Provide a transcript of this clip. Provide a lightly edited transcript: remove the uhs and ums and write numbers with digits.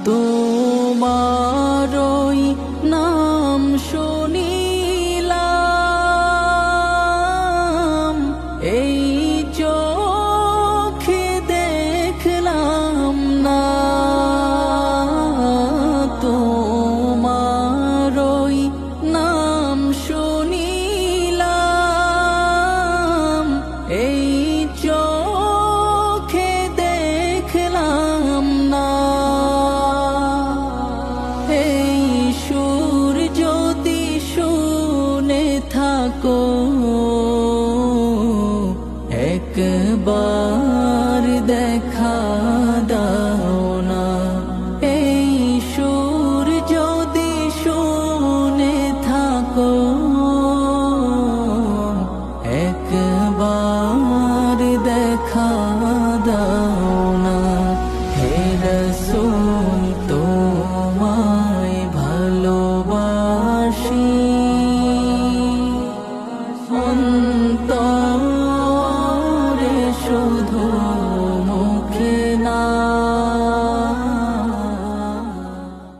তোমারই নাম শুনিলাম, এই চোখে দেখলাম না। তোমারই নাম শুনিলাম, এই চোখে দেখলাম না। এই সুর যদি শুনে থাকো, একবার দেখা দাও না। এই সুর যদি শুনে থাকো, একবার দেখা দাও না। হে রাসূল তোমায় ভালোবাসি, অন্তরে শুধু